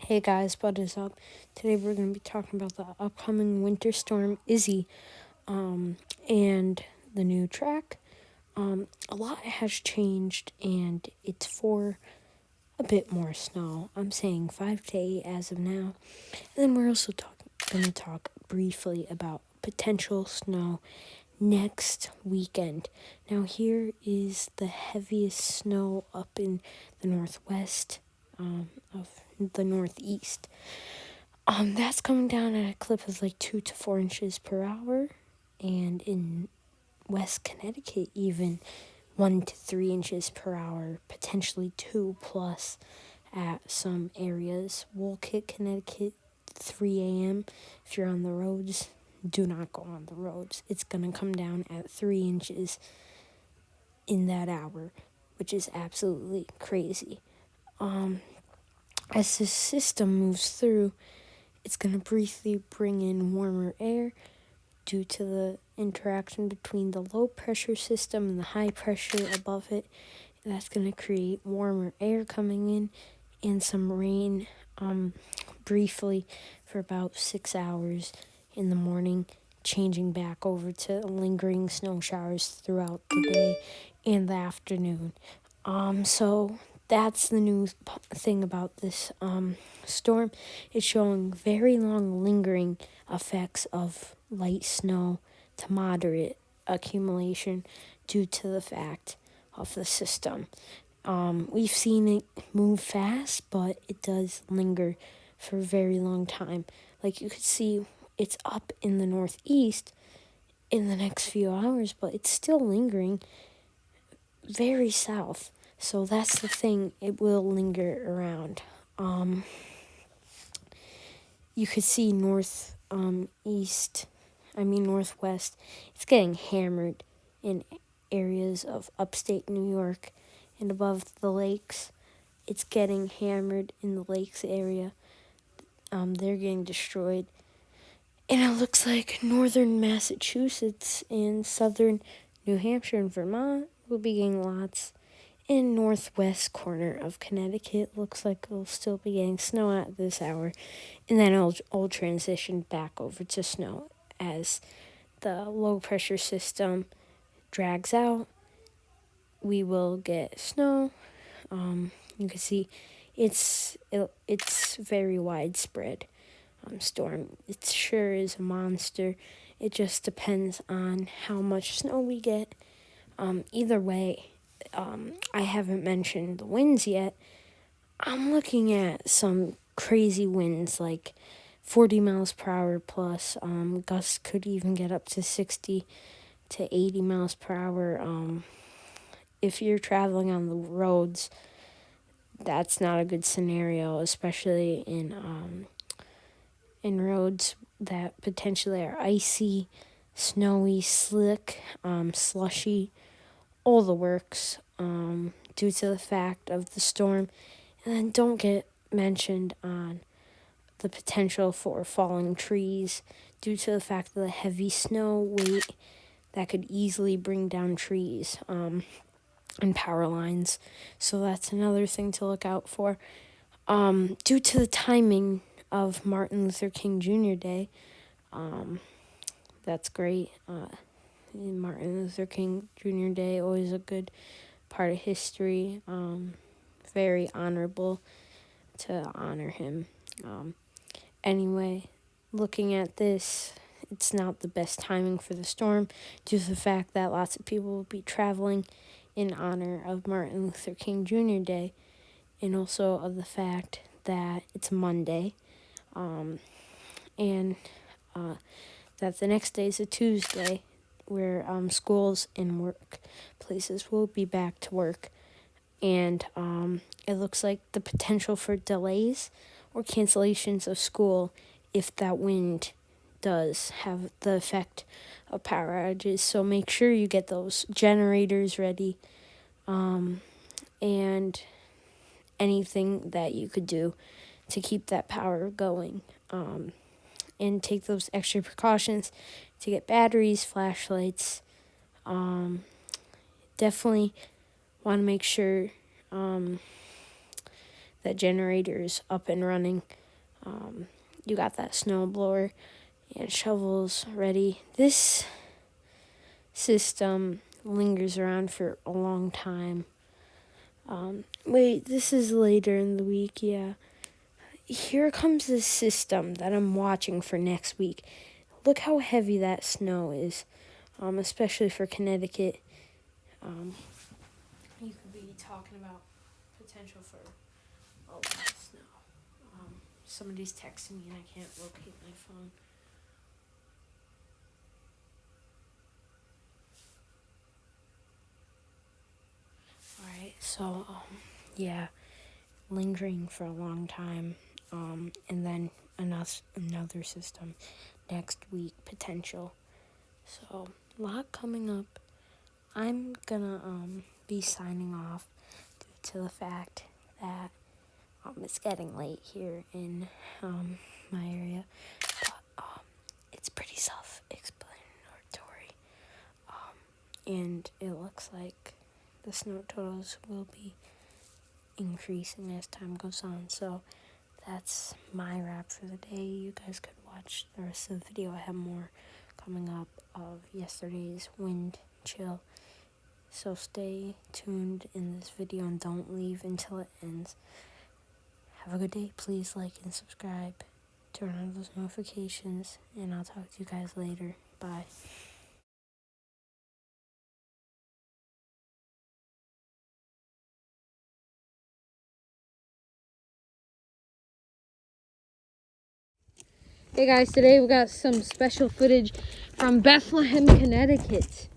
Hey guys, what is up? Today we're going to be talking about the upcoming winter storm Izzy, and the new track. A lot has changed, and it's for a bit more snow. I'm saying 5 to 8 as of now. And then we're also going to talk briefly about potential snow next weekend. Now here is the heaviest snow up in the northwest of the northeast. That's coming down at a clip of like 2 to 4 inches per hour, and in West Connecticut, even 1 to 3 inches per hour, potentially 2 plus at some areas. Wolcott, Connecticut, 3 a.m. If you're on the roads, do not go on the roads. It's gonna come down at 3 inches in that hour, which is absolutely crazy. As the system moves through, it's going to briefly bring in warmer air due to the interaction between the low pressure system and the high pressure above it. That's going to create warmer air coming in and some rain briefly for about 6 hours in the morning, changing back over to lingering snow showers throughout the day and the afternoon. So that's the new thing about this storm. It's showing very long lingering effects of light snow to moderate accumulation due to the fact of the system. We've seen it move fast, but it does linger for a very long time. Like you could see, it's up in the northeast in the next few hours, but it's still lingering very south. So that's the thing, it will linger around. You could see northwest, it's getting hammered in areas of upstate New York and above the lakes. It's getting hammered in the lakes area. They're getting destroyed. And it looks like northern Massachusetts and southern New Hampshire and Vermont will be getting lots. In northwest corner of Connecticut, looks like it'll still be getting snow at this hour, and then it'll transition back over to snow as the low pressure system drags out. We will get snow. You can see it's very widespread storm. It sure is a monster. It just depends on how much snow we get. Either way, I haven't mentioned the winds yet. I'm looking at some crazy winds, like 40 miles per hour plus. Gusts could even get up to 60 to 80 miles per hour. If you're traveling on the roads, that's not a good scenario, especially in roads that potentially are icy, snowy, slick, slushy, all the works, due to the fact of the storm. And then don't get mentioned on the potential for falling trees due to the fact of the heavy snow weight that could easily bring down trees and power lines. So that's another thing to look out for. Due to the timing of Martin Luther King Jr. Day, that's great. Martin Luther King Jr. Day, always a good part of history. Very honorable to honor him. Anyway, looking at this, it's not the best timing for the storm due to the fact that lots of people will be traveling in honor of Martin Luther King Jr. Day, and also of the fact that it's Monday, and that the next day is a Tuesday, where schools and workplaces will be back to work. And it looks like the potential for delays or cancellations of school if that wind does have the effect of power outages. So make sure you get those generators ready, and anything that you could do to keep that power going. And take those extra precautions to get batteries, flashlights. Definitely want to make sure the generator's up and running. You got that snow blower and shovels ready. This system lingers around for a long time. Wait, this is later in the week, yeah. Here comes the system that I'm watching for next week. Look how heavy that snow is, especially for Connecticut. You could be talking about potential for a lot of snow. Somebody's texting me and I can't locate my phone. Alright, so, yeah, lingering for a long time. And then another system next week, potential. So, a lot coming up. I'm gonna be signing off due to the fact that it's getting late here in my area. But it's pretty self-explanatory. And it looks like the snow totals will be increasing as time goes on. So that's my wrap for the day. You guys could watch the rest of the video. I have more coming up of yesterday's wind chill. So stay tuned in this video and don't leave until it ends. Have a good day. Please like and subscribe. Turn on those notifications. And I'll talk to you guys later. Bye. Hey guys, today we got some special footage from Bethlehem, Connecticut.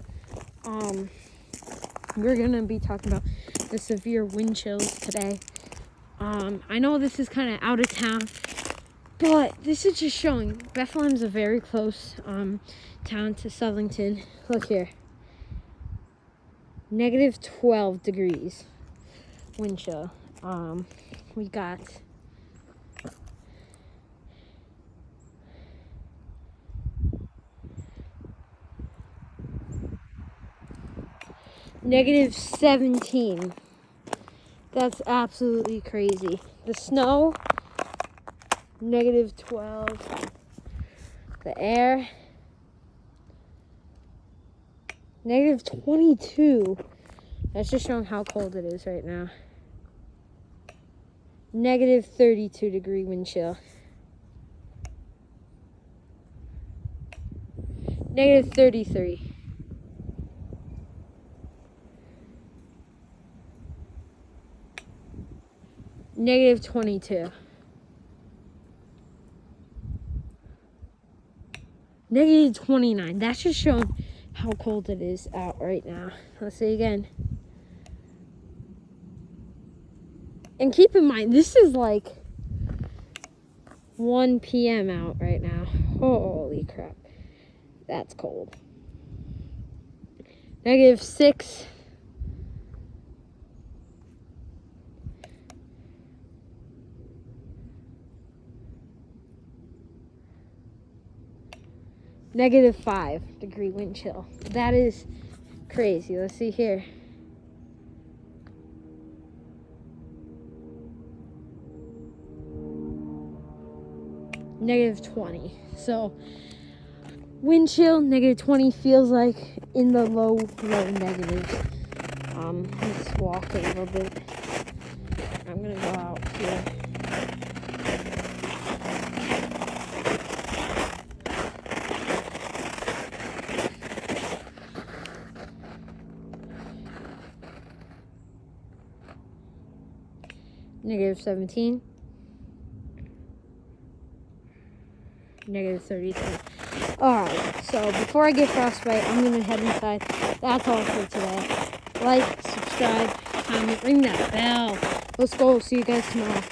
We're gonna be talking about the severe wind chills today. I know this is kind of out of town, but this is just showing Bethlehem's a very close town to Southington. Look here, negative 12 degrees wind chill. We got negative 17. That's absolutely crazy. The snow, negative 12. The air, negative 22. That's just showing how cold it is right now. Negative 32 degree wind chill. Negative 33. Negative 22. Negative 29. That's just showing how cold it is out right now. Let's say again. And keep in mind, this is like 1 p.m. out right now. Holy crap. That's cold. Negative 6. Negative 5 degree wind chill. That is crazy. Let's see here. Negative 20. So wind chill, negative 20 feels like in the low negatives. Let's walk a little bit. I'm gonna go out here. Negative 17. Negative 33. Alright, so before I get frostbite, I'm going to head inside. That's all for today. Like, subscribe, comment, ring that bell. Let's go. See you guys tomorrow.